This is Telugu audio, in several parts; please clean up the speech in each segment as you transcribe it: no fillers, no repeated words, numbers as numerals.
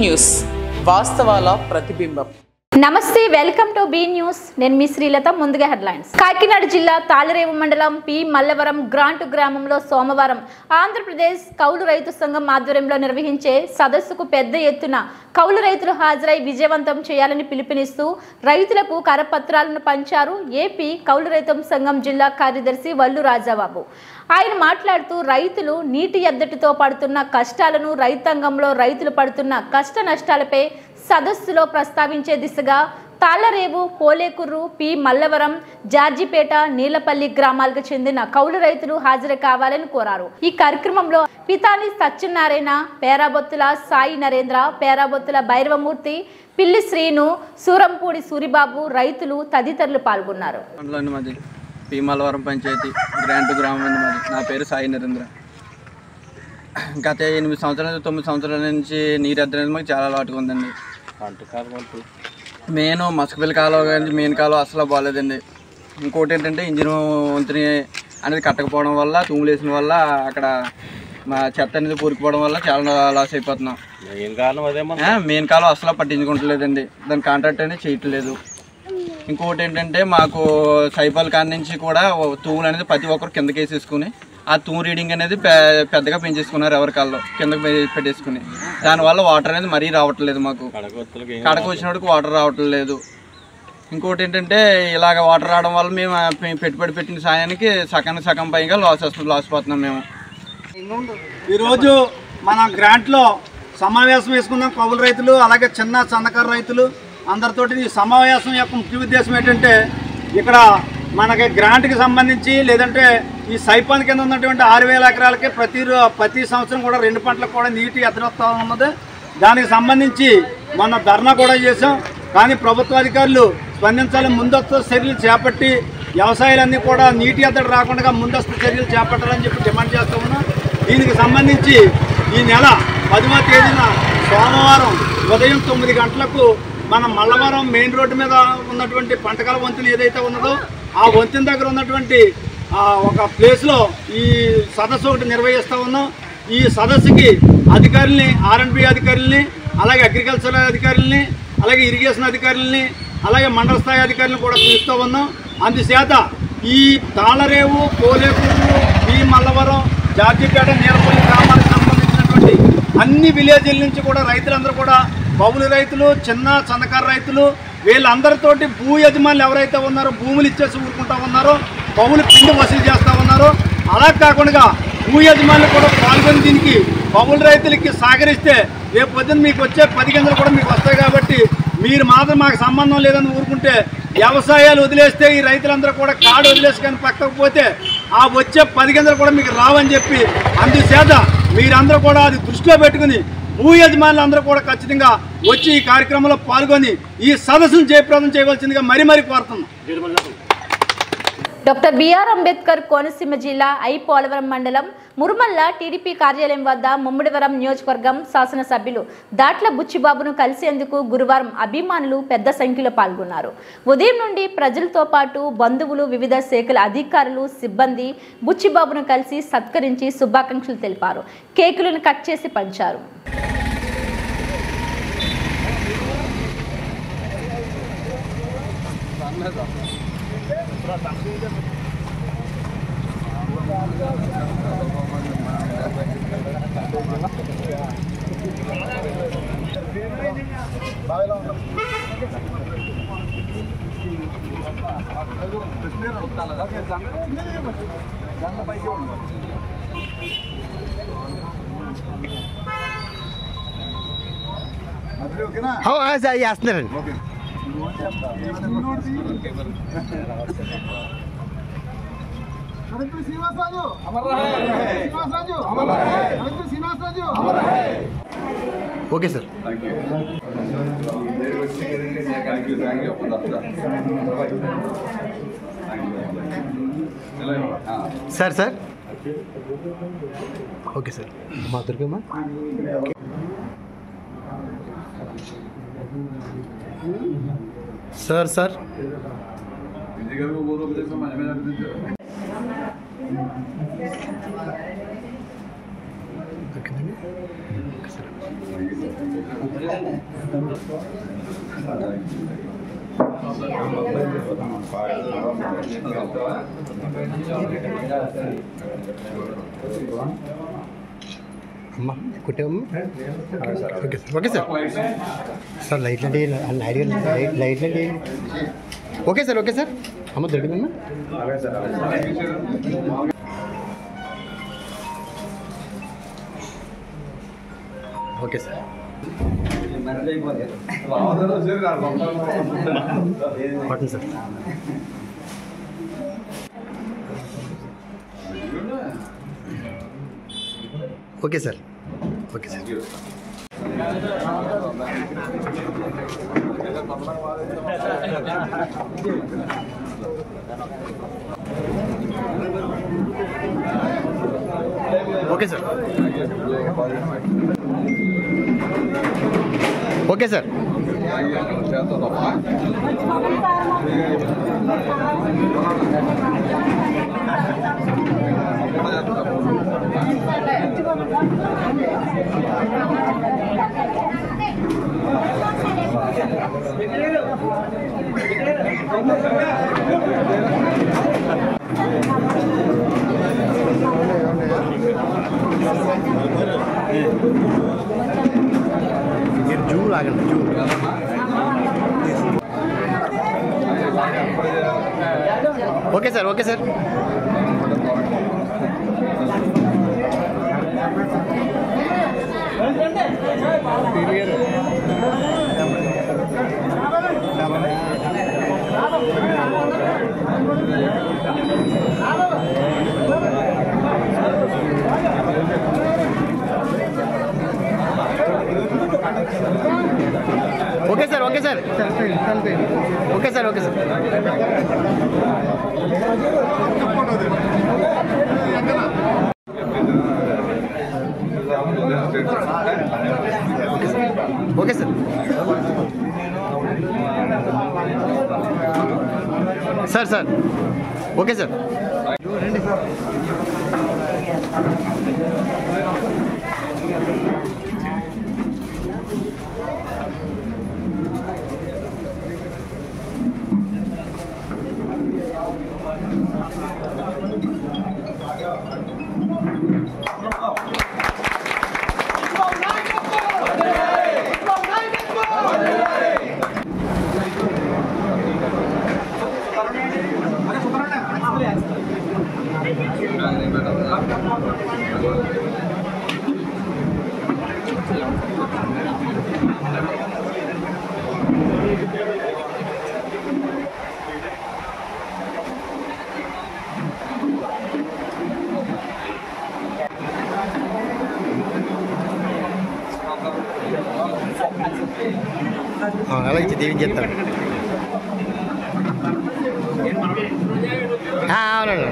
న్యూస్ వాస్తవాల ప్రతిబింబం. నమస్తే, వెల్కమ్ టు బీ న్యూస్. నేను మీ శ్రీలత. ముందుగా హెడ్లైన్స్. కాకినాడ జిల్లా తాళరేవు మండలం పి మల్లవరం గ్రాంటు గ్రామంలో సోమవారం ఆంధ్రప్రదేశ్ కౌలు రైతు సంఘం ఆధ్వర్యంలో నిర్వహించే సదస్సుకు పెద్ద ఎత్తున కౌలు రైతులు హాజరై విజయవంతం చేయాలని పిలుపునిస్తూ రైతులకు కరపత్రాలను పంచారు ఏపీ కౌలు రైతు సంఘం జిల్లా కార్యదర్శి వల్లు రాజాబాబు. ఆయన మాట్లాడుతూ రైతులు నీటి ఎద్దటితో పడుతున్న కష్టాలను, రైతాంగంలో రైతులు పడుతున్న కష్ట నష్టాలపై సదస్సులో ప్రస్తావించే దిశగా తాళ్లరేవు, పోలేకుర్రు, పి మల్లవరం, జార్జిపేట, నీలపల్లి గ్రామాలకు చెందిన కౌలు రైతులు హాజరు కావాలని కోరారు. ఈ కార్యక్రమంలో పితాని సత్యనారాయణ, పేరాబొత్తుల సాయి నరేంద్ర, పేరాబొత్తుల భైరవమూర్తి, పిల్లి శ్రీను, సూరంపూడి సూరిబాబు, రైతులు తదితరులు పాల్గొన్నారు. పి మల్లవరం పంచాయతీ గ్రాంటు గ్రామం. నా పేరు సాయి నరేంద్ర. గత 8 సంవత్సరాలు 9 సంవత్సరాల నుంచి నీరు ఎద్దఅనేది మాకు చాలా అలవాటుగా ఉందండి. మెయిన్ మసకపల్లి కాలువ కానీ మెయిన్ కాలువ అసలు బాగాలేదండి. ఇంకోటి ఏంటంటే ఇంజిన్ వంతుని అనేది కట్టకపోవడం వల్ల, తూములు వేసిన వల్ల అక్కడ మా చెత్త అనేది పూరుకుపోవడం వల్ల చాలా లాస్ అయిపోతున్నాం. మెయిన్ కాలువ అసలు పట్టించుకుంటలేదండి. దాని కాంట్రాక్ట్ అనేది చేయట్లేదు. ఇంకొకటి ఏంటంటే మాకు సైపాల్ కాడ నుంచి కూడా తూములు అనేది ప్రతి ఒక్కరు కిందకి వేసేసుకుని ఆ తూము రీడింగ్ అనేది పెద్దగా పెంచేసుకున్నారు. ఎవరి కాల్లో కిందకి పెట్టేసుకుని దానివల్ల వాటర్ అనేది మరీ రావట్లేదు. మాకు కడకు వచ్చినప్పటికి వాటర్ రావట్లేదు. ఇంకోటి ఏంటంటే ఇలాగ వాటర్ రావడం వల్ల మేము పెట్టుబడి పెట్టిన సాయానికి సగం పైగా లాస్ పోతున్నాం. మేము ఈరోజు మన గ్రాంట్లో సమావేశం వేసుకున్నాం. కౌలు రైతులు అలాగే చిన్న సన్నకారు రైతులు అందరితోటి. ఈ సమావేశం యొక్క ముఖ్య ఉద్దేశం ఏంటంటే ఇక్కడ మనకి గ్రాంట్కి సంబంధించి లేదంటే ఈ సైపాన్ కింద ఉన్నటువంటి 6,000 ఎకరాలకి ప్రతి సంవత్సరం కూడా 2 పంటలకు కూడా నీటి ఎదురొస్తా ఉన్నది. దానికి సంబంధించి మొన్న ధర్నా కూడా చేసాం. కానీ ప్రభుత్వ అధికారులు స్పందించాలి, ముందస్తు చర్యలు చేపట్టి వ్యవసాయాలన్నీ కూడా నీటి ఎద్దడి రాకుండా ముందస్తు చర్యలు చేపట్టాలని చెప్పి డిమాండ్ చేస్తూ ఉన్నాం. దీనికి సంబంధించి ఈ నెల 10వ తేదీన సోమవారం ఉదయం 9 గంటలకు మన మల్లవరం మెయిన్ రోడ్డు మీద ఉన్నటువంటి పంటకాల వంతెన ఏదైతే ఉన్నదో ఆ వంతెన దగ్గర ఉన్నటువంటి ఒక ప్లేస్లో ఈ సదస్సు ఒకటి నిర్వహిస్తూ ఉన్నాం. ఈ సదస్సుకి అధికారుల్ని, R&B అధికారుల్ని, అలాగే అగ్రికల్చర్ అధికారుల్ని, అలాగే ఇరిగేషన్ అధికారుల్ని, అలాగే మండల స్థాయి అధికారులను కూడా పిలుస్తూ ఉన్నాం. అందుచేత ఈ తాళ్లరేవు, పోలేకూరు, పి మల్లవరం, జార్జిపేట, నీలపల్లి గ్రామాలకు సంబంధించినటువంటి అన్ని విలేజ్ల నుంచి కూడా రైతులందరూ కూడా కౌలు రైతులు, చిన్న సన్నకారు రైతులు వీళ్ళందరితోటి భూ యజమానులు ఎవరైతే ఉన్నారో భూములు ఇచ్చేసి ఊరుకుంటా ఉన్నారో, కౌలు పిండి వసూలు చేస్తూ ఉన్నారో, అలా కాకుండా భూ యజమానులు కూడా పాల్గొని దీనికి కౌలు రైతులకి సహకరిస్తే రేపు పొద్దున్న మీకు వచ్చే 10 గింజలు కూడా మీకు వస్తాయి. కాబట్టి మీరు మాత్రం మాకు సంబంధం లేదని ఊరుకుంటే వ్యవసాయాలు వదిలేస్తే ఈ రైతులందరూ కూడా కాడు వదిలేసి కానీ పక్కకు పోతే ఆ వచ్చే 10 గింజలు కూడా మీకు రావని చెప్పి అందుచేత మీరందరూ కూడా అది దృష్టిలో పెట్టుకుని భూ యజమానులు అందరూ కూడా ఖచ్చితంగా వచ్చి ఈ కార్యక్రమంలో పాల్గొని ఈ సదస్సును జయప్రదం చేయవలసిందిగా మరీ కోరుతున్నాం. డాక్టర్ బిఆర్ అంబేద్కర్ కోనసీమ జిల్లా పోలవరం మండలం మురుమల్ల టీడీపీ కార్యాలయం వద్ద ముమ్మడివరం నియోజకవర్గం శాసనసభ్యులు దాట్ల బుచ్చిబాబును కలిసేందుకు గురువారం అభిమానులు పెద్ద సంఖ్యలో పాల్గొన్నారు. ఉదయం నుండి ప్రజలతో పాటు బంధువులు, వివిధ శాఖల అధికారులు, సిబ్బంది బుచ్చిబాబును కలిసి సత్కరించి శుభాకాంక్షలు తెలిపారు. కేకులను కట్ చేసి పంచారు. చేస్తున్నారండి. Okay sir. Sir sir okay sir. మా దుర్గమ్మ సార్ సార్ అమ్మా కుట్టేవమ్మా okay sir okay sir sir లైట్లు అంటే ఐడియా లైట్లు అంటే ఓకే సార్ అమ్మ దొరికిందమ్మా ఓకే సార్ పట్టండి sir okay sir okay sir okay sir మీరు జూ లాగండి జూ ఓకే సార్ ఓకే సార్ అలాగే దీవించేస్తాను అవునండి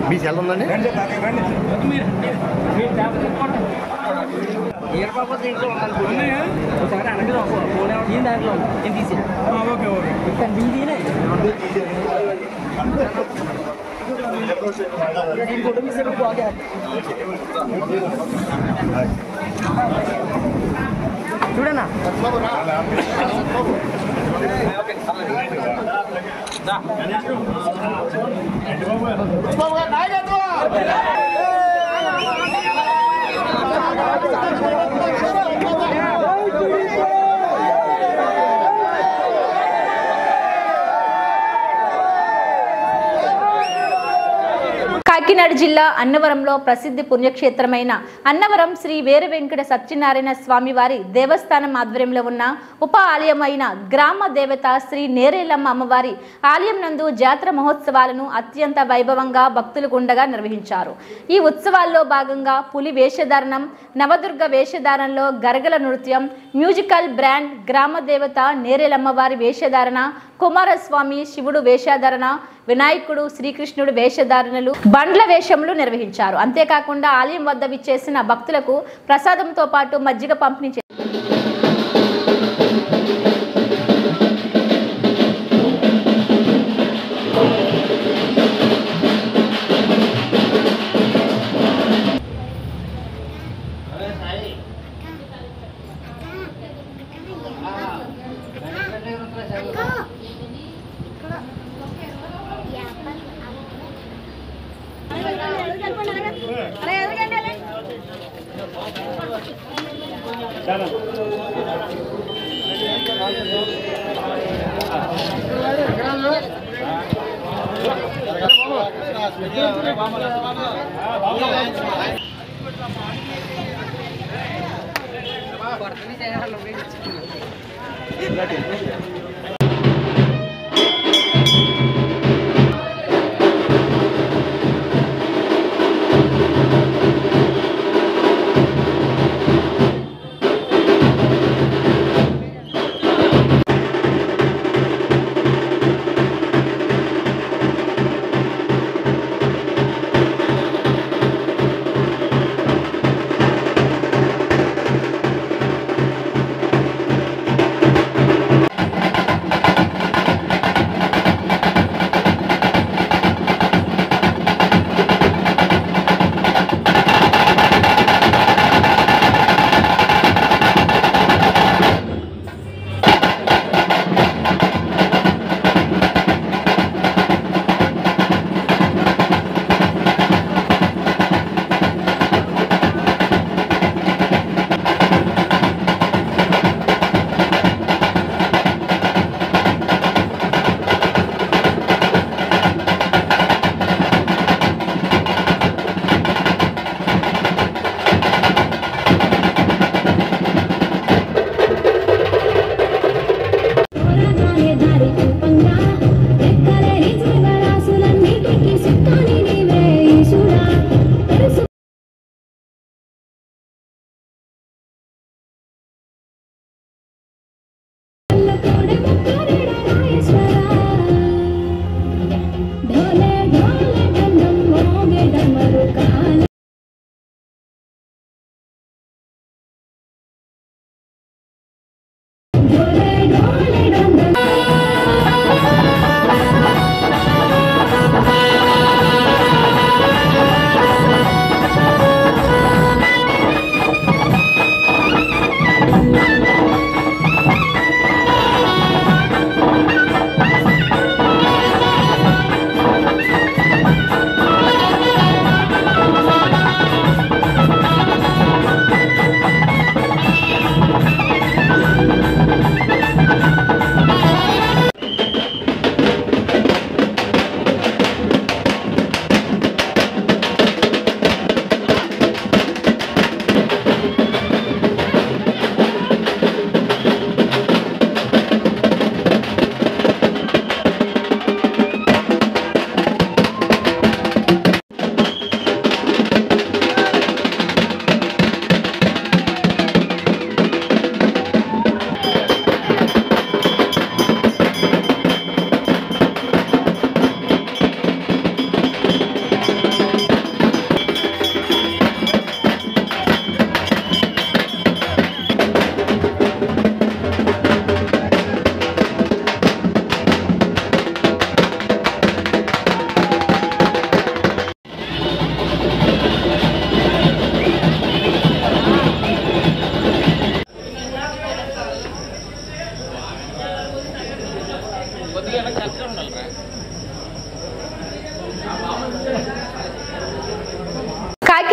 మీ సెల్ ఉందండి చూడన్నా కాకినాడ జిల్లా అన్నవరంలో ప్రసిద్ధి పుణ్యక్షేత్రమైన అన్నవరం శ్రీ వీర వెంకట సత్యనారాయణ స్వామి వారి దేవస్థానం ఆధ్వర్యంలో ఉన్న ఉప ఆలయమైన గ్రామ దేవత శ్రీ నేరేలమ్మ అమ్మవారి ఆలయం నందు జాతర మహోత్సవాలను అత్యంత వైభవంగా భక్తులు గుండగా నిర్వహించారు. ఈ ఉత్సవాల్లో భాగంగా పులి వేషధారణం, నవదుర్గ వేషధారణలో గరగల నృత్యం, మ్యూజికల్ బ్రాండ్, గ్రామ దేవత నేరేలమ్మవారి వేషధారణ, కుమారస్వామి శివుడు వేషధారణ, వినాయకుడు శ్రీకృష్ణుడు వేషధారణలు, బండ్ల వేషములు నిర్వహించారు. అంతేకాకుండా ఆలయం వద్ద విచ్చేసిన భక్తులకు ప్రసాదంతో పాటు మజ్జిగ పంపిణీ చేశారు.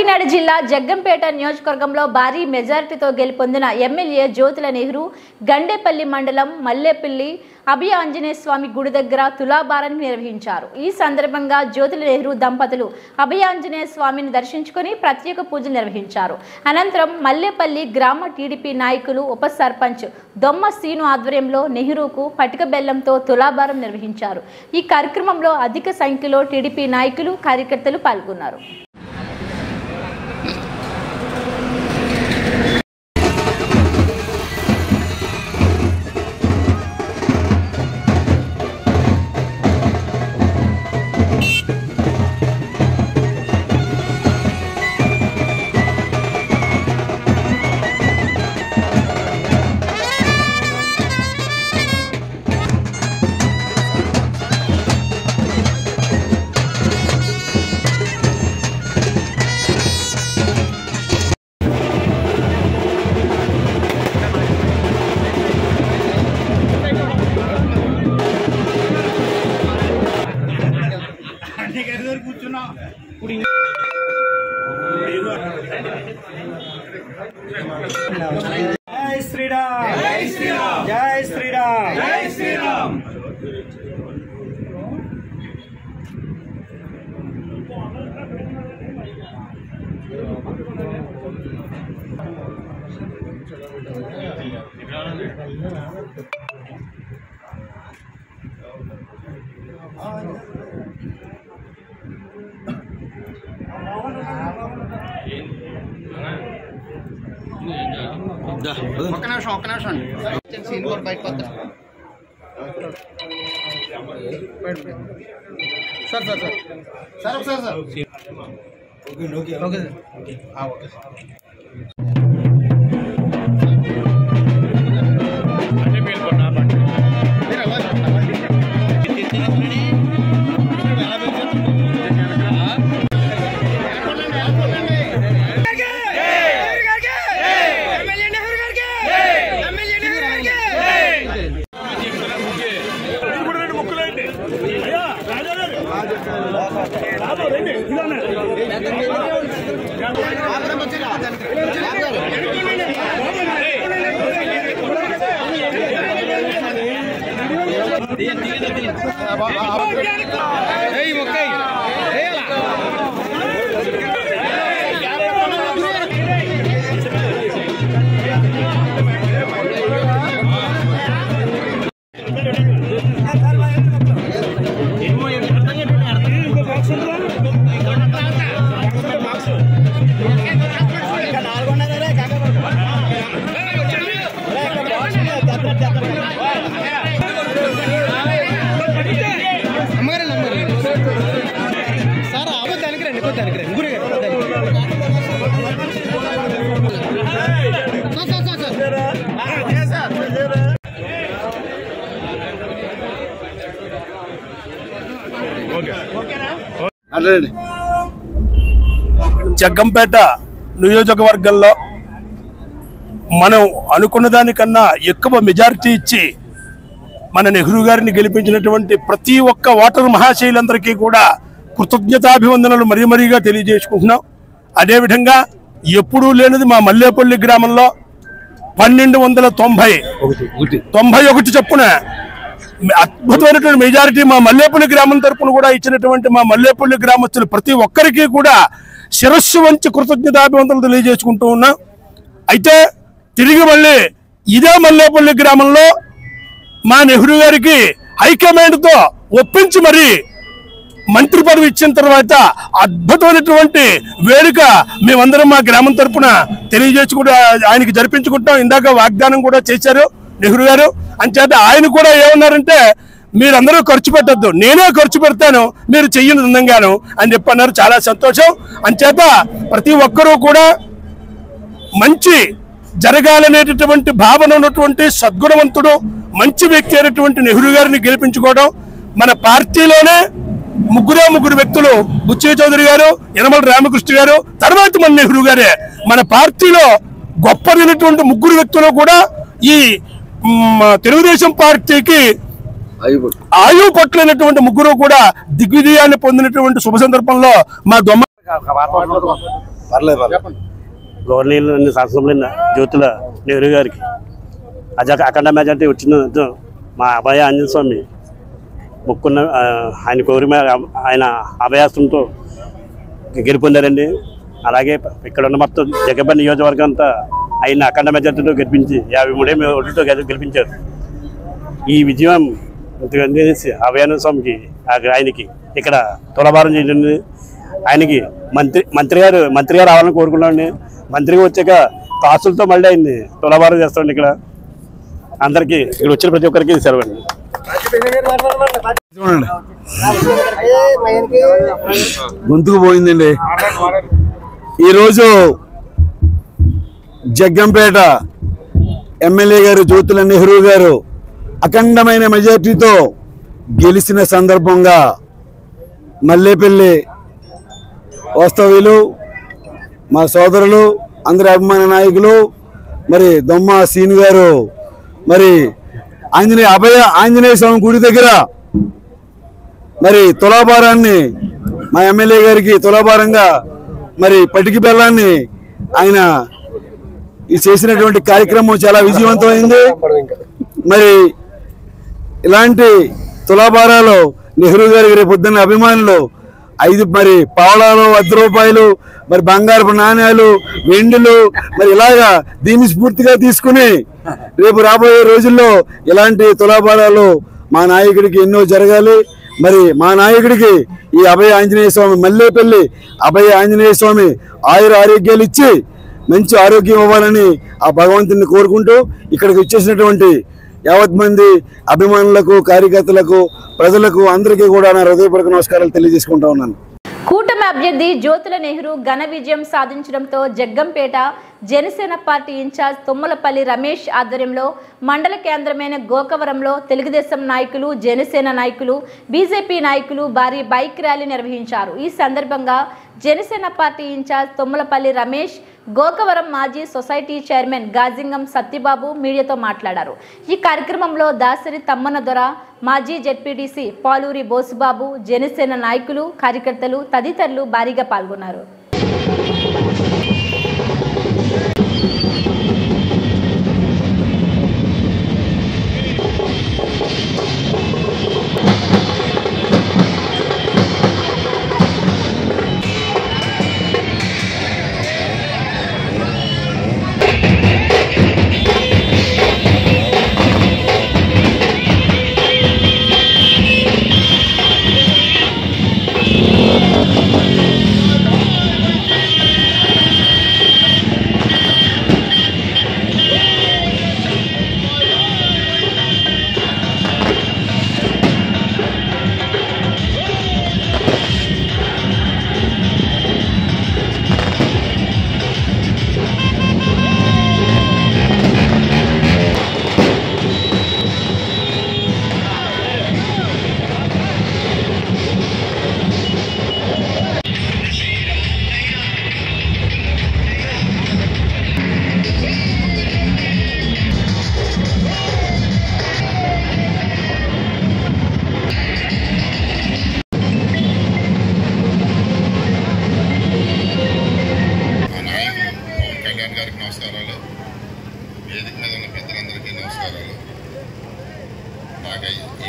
కాకినాడ జిల్లా జగ్గంపేట నియోజకవర్గంలో భారీ మెజారిటీతో గెలుపొందిన ఎమ్మెల్యే జ్యోతుల నెహ్రూ గండేపల్లి మండలం మల్లేపల్లి అభయ ఆంజనేయ స్వామి గుడి దగ్గర తులాభారాన్ని నిర్వహించారు. ఈ సందర్భంగా జ్యోతుల నెహ్రూ దంపతులు అభయ ఆంజనేయ స్వామిని దర్శించుకుని ప్రత్యేక పూజలు నిర్వహించారు. అనంతరం మల్లేపల్లి గ్రామ టీడీపీ నాయకులు ఉప సర్పంచ్ దొమ్మ సీను ఆధ్వర్యంలో నెహ్రూకు పటిక బెల్లంతో తులాభారం నిర్వహించారు. ఈ కార్యక్రమంలో అధిక సంఖ్యలో టీడీపీ నాయకులు కార్యకర్తలు పాల్గొన్నారు. జై శ్రీరామ్ జై శ్రీరామ్ జై శ్రీరామ్ జై శ్రీరామ్. ఒక్క నిమిషం సీన్ కూడా బయటకు వద్దా సార్ ఒకసారి ఓకే ఓకే జగ్గంపేట నియోజకవర్గంలో మనం అనుకున్న దానికన్నా ఎక్కువ మెజారిటీ ఇచ్చి మన నెహ్రూ గారిని గెలిపించినటువంటి ప్రతి ఒక్క ఓటరు మహాశయులందరికీ కూడా కృతజ్ఞతాభివందనలు మరీగా తెలియజేసుకుంటున్నాం. అదేవిధంగా ఎప్పుడూ లేనిది మా మల్లేపల్లి గ్రామంలో 1291 చొప్పున అద్భుతమైనటువంటి మెజారిటీ మా మల్లేపల్లి గ్రామం తరపున కూడా ఇచ్చినటువంటి మా మల్లేపల్లి గ్రామస్తులు ప్రతి ఒక్కరికి కూడా శిరస్సు వంచి కృతజ్ఞతాభివందనలు తెలియజేసుకుంటూ ఉన్నాం. అయితే తిరిగి మళ్ళీ ఇదే మల్లేపల్లి గ్రామంలో మా నెహ్రూ గారికి హైకమాండ్తో ఒప్పించి మరి మంత్రి పదవి ఇచ్చిన తర్వాత అద్భుతమైనటువంటి వేడుక మేమందరం మా గ్రామం తరపున తెలియజేసుకుంటూ ఆయనకి జరిపించుకుంటాం. ఇందాక వాగ్దానం కూడా చేశారు నెహ్రూ గారు. అంచేత ఆయన కూడా ఏమన్నారంటే మీరందరూ ఖర్చు పెట్టద్దు, నేనే ఖర్చు పెడతాను, మీరు చెయ్యను ఉందంగాను అని చెప్పన్నారు. చాలా సంతోషం. అంచేత ప్రతి ఒక్కరూ కూడా మంచి జరగాలనేటటువంటి భావన ఉన్నటువంటి సద్గుణవంతుడు మంచి వ్యక్తి అయినటువంటి నెహ్రూ గారిని గెలిపించుకోవడం మన పార్టీలోనే ముగ్గురు వ్యక్తులు బుచ్చయ్య చౌదరి గారు, యనమల రామకృష్ణ గారు, తర్వాత మన నెహ్రూ గారే. మన పార్టీలో గొప్పదైనటువంటి ముగ్గురు వ్యక్తులు కూడా ఈ తెలుగుదేశం పార్టీకి ఆయువు పట్లైనటువంటి ముగ్గురు కూడా దిగ్విజయాన్ని పొందినటువంటి శుభ సందర్భంలో మా దొమ్మ గవర్నర్ శాసనసభ్యులైన జ్యోతుల నెహ్రూ గారికి అఖండ మెజార్టీ వచ్చిన మా అభయ ఆంజనేయ స్వామి మొక్కున్న ఆయన కోరి ఆయన అభయాస్తంతో గెలుపొందారండి. అలాగే ఇక్కడ ఉన్న మొత్తం జగ్గంపేట నియోజకవర్గం అంతా ఆయన అఖండ మెజార్టీతో గెలిపించి 53 ఓట్లతో గెలిపించారు. ఈ విజయం అభయానంద స్వామికి ఆయనకి ఇక్కడ తులాభారం చేయండి. ఆయనకి మంత్రి గారు రావాలని కోరుకున్నాండి. మంత్రిగా వచ్చాక కాసులతో మళ్ళీ ఆయన్ని తులాభారం చేస్తామండి. ఇక్కడ అందరికీ ఇక్కడ వచ్చిన ప్రతి ఒక్కరికి సెలవండి. గొంతుకు పోయిందండి. ఈరోజు జగ్గంపేట ఎమ్మెల్యే గారు జ్యోతుల నెహ్రూ గారు అఖండమైన మెజార్టీతో గెలిచిన సందర్భంగా మల్లేపల్లి వాస్తవ్యులు, మా సోదరులు, అందరి అభిమాన నాయకులు, మరి దొమ్మ సీను గారు మరి అభయ ఆంజనేయ స్వామి గుడి దగ్గర మరి తులాభారాన్ని మా ఎమ్మెల్యే గారికి తులాభారంగా మరి పటికి బెల్లాన్ని ఆయన చేసినటువంటి కార్యక్రమం చాలా విజయవంతమైంది. మరి ఇలాంటి తులాభారాలు నెహ్రూ గారికి రేపు పొద్దున్న అభిమానులు 5 మరి పావలాలు, 10 రూపాయలు, మరి బంగారపు నాణ్యాలు, వెండిలు, మరి ఇలాగా దీన్ని స్ఫూర్తిగా తీసుకుని రేపు రాబోయే రోజుల్లో ఇలాంటి తులాభారాలు మా నాయకుడికి ఎన్నో జరగాలి. మరి మా నాయకుడికి ఈ అభయ ఆంజనేయ స్వామి మల్లేపల్లి అభయ ఆంజనేయ స్వామి ఆయుర ఆరోగ్యాలు ఇచ్చి మంచి ఆరోగ్యం ఇవ్వాలని ఆ భగవంతుని కోరుకుంటూ ఇక్కడికి వచ్చేసినటువంటి యావత్ మంది అభిమానులకు, కార్యకర్తలకు, ప్రజలకు అందరికీ కూడా నా హృదయపూర్వక నమస్కారాలు తెలియజేసుకుంటా ఉన్నాను. కూటమి అభ్యర్థి జ్యోతుల నెహ్రూ ఘన విజయం సాధించడంతో జగ్గంపేట జనసేన పార్టీ ఇన్ఛార్జ్ తుమ్మలపల్లి రమేష్ ఆధ్వర్యంలో మండల కేంద్రమైన గోకవరంలో తెలుగుదేశం నాయకులు, జనసేన నాయకులు, బీజేపీ నాయకులు భారీ బైక్ ర్యాలీ నిర్వహించారు. ఈ సందర్భంగా జనసేన పార్టీ ఇన్ఛార్జ్ తుమ్మలపల్లి రమేష్, గోకవరం మాజీ సొసైటీ చైర్మన్ గాజింగం సత్యబాబు మీడియాతో మాట్లాడారు. ఈ కార్యక్రమంలో దాసరి తమ్మన దొర, మాజీ జెడ్పీటీసీ పాలూరి బోసుబాబు, జనసేన నాయకులు, కార్యకర్తలు తదితరులు భారీగా పాల్గొన్నారు.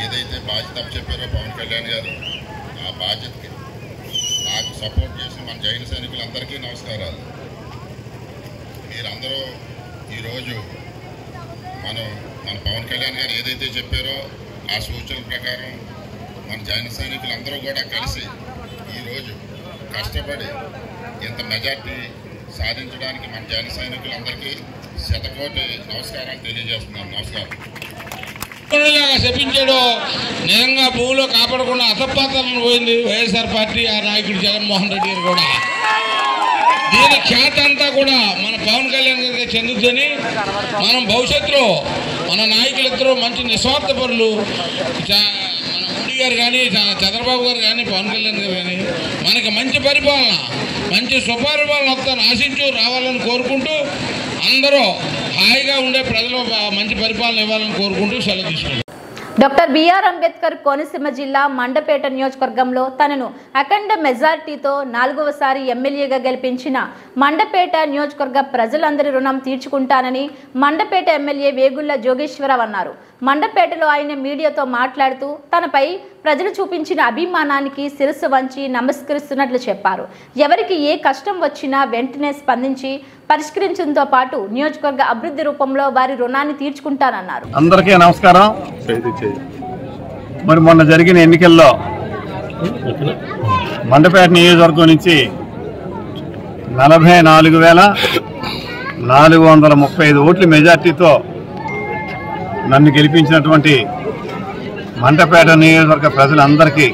ఏదైతే బాధ్యత చెప్పారో పవన్ కళ్యాణ్ గారు ఆ బాధ్యతకి నాకు సపోర్ట్ చేసిన మన జైన సైనికులందరికీ నమస్కారాలు. మీరందరూ ఈరోజు మన పవన్ కళ్యాణ్ గారు ఏదైతే చెప్పారో ఆ సూచనల ప్రకారం మన జైన సైనికులందరూ కూడా కలిసి ఈరోజు కష్టపడి ఇంత మెజార్టీ సాధించడానికి మన జైన సైనికులందరికీ శతకోటి నమస్కారాలు తెలియజేస్తున్నాను. నమస్కారం. చెప్పించాడు నిజంగా భూమిలో కాపాడకుండా అసపాత్రలను పోయింది వైఎస్ఆర్ పార్టీ, ఆ నాయకుడు జగన్మోహన్ రెడ్డి గారు కూడా. దీని ఖ్యాత అంతా కూడా మన పవన్ కళ్యాణ్ గారికి చెందుతుంది. మనం భవిష్యత్తులో మన నాయకులిద్దరూ మంచి నిస్వార్థపరులు, మన మోడీ గారు కానీ, చంద్రబాబు గారు కానీ, పవన్ కళ్యాణ్ గారు కానీ మనకి మంచి పరిపాలన, మంచి సుపరిపాలన వస్తాను ఆశించు రావాలని కోరుకుంటూ అందరూ హాయిగా ఉండే ప్రజలు మంచి పరిపాలన ఇవ్వాలని కోరుకుంటూ సెలవు తీసుకుంటాం. డాక్టర్ బిఆర్ అంబేద్కర్ కోనసీమ జిల్లా మండపేట నియోజకవర్గంలో తనను అఖండ మెజార్టీతో 4వసారి ఎమ్మెల్యేగా గెలిపించిన మండపేట నియోజకవర్గ ప్రజలందరి రుణం తీర్చుకుంటానని మండపేట ఎమ్మెల్యే వేగుళ్ల జోగేశ్వరరావు అన్నారు. మండపేటలో ఆయన మీడియాతో మాట్లాడుతూ తనపై ప్రజలు చూపించిన అభిమానానికి శిరస్సు వంచి నమస్కరిస్తున్నట్లు చెప్పారు. ఎవరికి ఏ కష్టం వచ్చినా వెంటనే స్పందించి పరిష్కరించడంతో పాటు నియోజకవర్గ అభివృద్ధి రూపంలో వారి రుణాన్ని తీర్చుకుంటానన్నారు. అందరికీ నమస్కారం. మరి మొన్న జరిగిన ఎన్నికల్లో మండపేట నియోజకవర్గం నుంచి 44,435 ఓట్ల మెజార్టీతో నన్ను గెలిపించినటువంటి మండపేట నియోజకవర్గ ప్రజలందరికీ,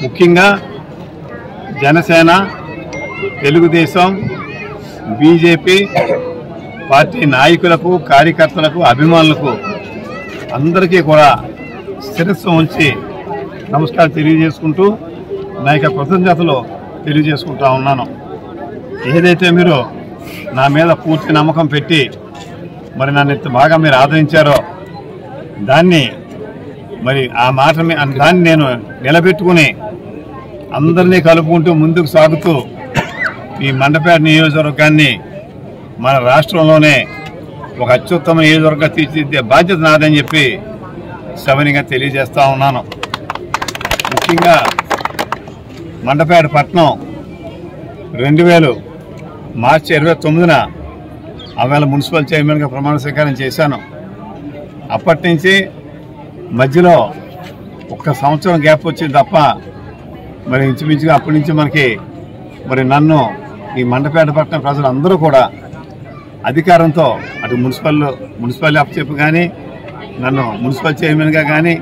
ముఖ్యంగా జనసేన, తెలుగుదేశం, బీజేపీ పార్టీ నాయకులకు, కార్యకర్తలకు, అభిమానులకు అందరికీ కూడా శిరస్సు ఉంచి నమస్కారం తెలియజేసుకుంటూ నా యొక్క కృతజ్ఞతలు తెలియజేసుకుంటా ఉన్నాను. ఏదైతే మీరు నా మీద పూర్తి నమ్మకం పెట్టి మరి నన్ను ఇంత బాగా మీరు ఆదరించారో దాన్ని మరి ఆ మాట దాన్ని నేను నిలబెట్టుకుని అందరినీ కలుపుకుంటూ ముందుకు సాగుతూ ఈ మండపేట నియోజకవర్గాన్ని మన రాష్ట్రంలోనే ఒక అత్యుత్తమ నియోజకవర్గంగా తీర్చిదిద్దే బాధ్యత నాదని చెప్పి సవినీయంగా తెలియజేస్తా ఉన్నాను. ముఖ్యంగా మండపేట పట్టణం 2000 మార్చి 29న ఆవేళ మున్సిపల్ చైర్మన్గా ప్రమాణ స్వీకారం చేశాను. అప్పటి నుంచి మధ్యలో 1 సంవత్సరం గ్యాప్ వచ్చింది తప్ప మరి ఇంచుమించుగా అప్పటి నుంచి మనకి మరి నన్ను ఈ మండపేట పట్టణ ప్రజలందరూ కూడా అధికారంతో అటు మున్సిపల్ అప్పచెప్పు కానీ, నన్ను మున్సిపల్ చైర్మన్గా కానీ,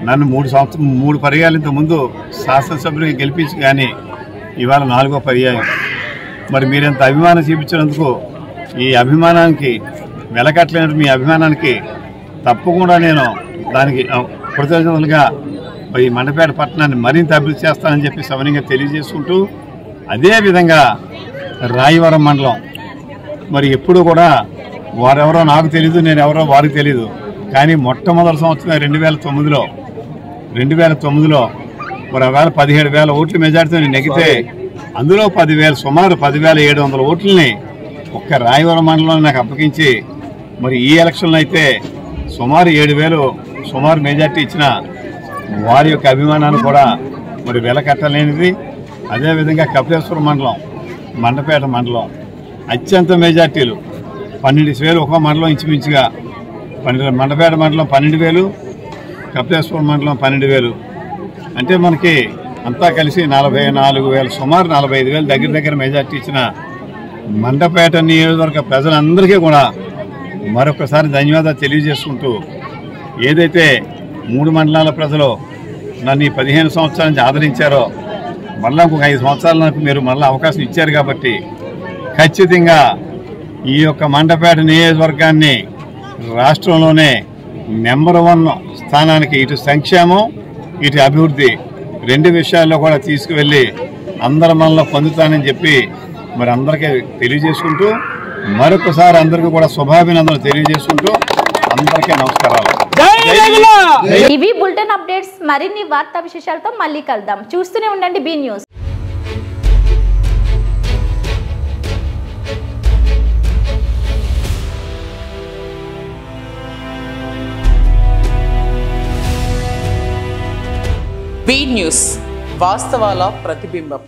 నన్ను 3 పర్యాయాలు ఇంత ముందు శాసనసభ్యుడిగా గెలిపించి కానీ ఇవాళ 4వ పర్యాయం. మరి మీరెంత అభిమానం చూపించినందుకు ఈ అభిమానానికి వెలకట్టలేని మీ అభిమానానికి తప్పకుండా నేను దానికి కృతజ్ఞతలుగా ఈ మండపేట పట్టణాన్ని మరింత అభివృద్ధి చేస్తానని చెప్పి సవినీయంగా తెలియజేసుకుంటూ, అదేవిధంగా రాయవరం మండలం మరి ఎప్పుడు కూడా వారెవరో నాకు తెలీదు, నేను ఎవరో వారికి తెలీదు. కానీ మొట్టమొదటి సంవత్సరం 2009లో మరి ఆవేళ 17,000 ఓట్ల మెజార్టీతో నెగ్గితే అందులో సుమారు 10,700 ఓట్లని ఒక్క రాయవరం మండలంలో నాకు అప్పగించి మరి ఈ ఎలక్షన్లో అయితే సుమారు 7,000 మెజార్టీ ఇచ్చిన వారి యొక్క అభిమానాన్ని కూడా మరి వెలకట్టలేనిది. అదేవిధంగా కపిలేశ్వరం మండలం, మండపేట మండలం అత్యంత మెజార్టీలు 12,000 ఒక మండలం ఇంచుమించుగా మండపేట మండలం 12,000, కపిలేశ్వరం మండలం 12,000 అంటే మనకి అంతా కలిసి 44,000 సుమారు 45,000 దగ్గర మెజార్టీ ఇచ్చిన మండపేట నియోజకవర్గ ప్రజలందరికీ కూడా మరొకసారి ధన్యవాదాలు తెలియజేసుకుంటూ, ఏదైతే 3 మండలాల ప్రజలు నన్ను ఈ 15 సంవత్సరాల నుంచి ఆదరించారో మళ్ళీ ఇంకొక 5 సంవత్సరాలు నాకు మీరు మళ్ళీ అవకాశం ఇచ్చారు కాబట్టి ఖచ్చితంగా ఈ యొక్క మండపేట నియోజకవర్గాన్ని రాష్ట్రంలోనే నెంబర్ 1 స్థానానికి ఇటు సంక్షేమం, ఇటు అభివృద్ధి 2 విషయాల్లో కూడా తీసుకువెళ్ళి అందరి మనలో పొందుతానని చెప్పి మరి అందరికీ తెలియజేసుకుంటూ, మరొకసారి అందరికీ కూడా శుభాభినందనలు తెలియజేసుకుంటూ అందరికీ నమస్కారాలు. ఇవి బులెటిన్ అప్డేట్స్. మరిన్ని వార్తా విశేషాలతో మళ్ళీ కలుద్దాం. చూస్తూనే ఉండండి బీ న్యూస్. బీ న్యూస్, వాస్తవాల ప్రతిబింబం.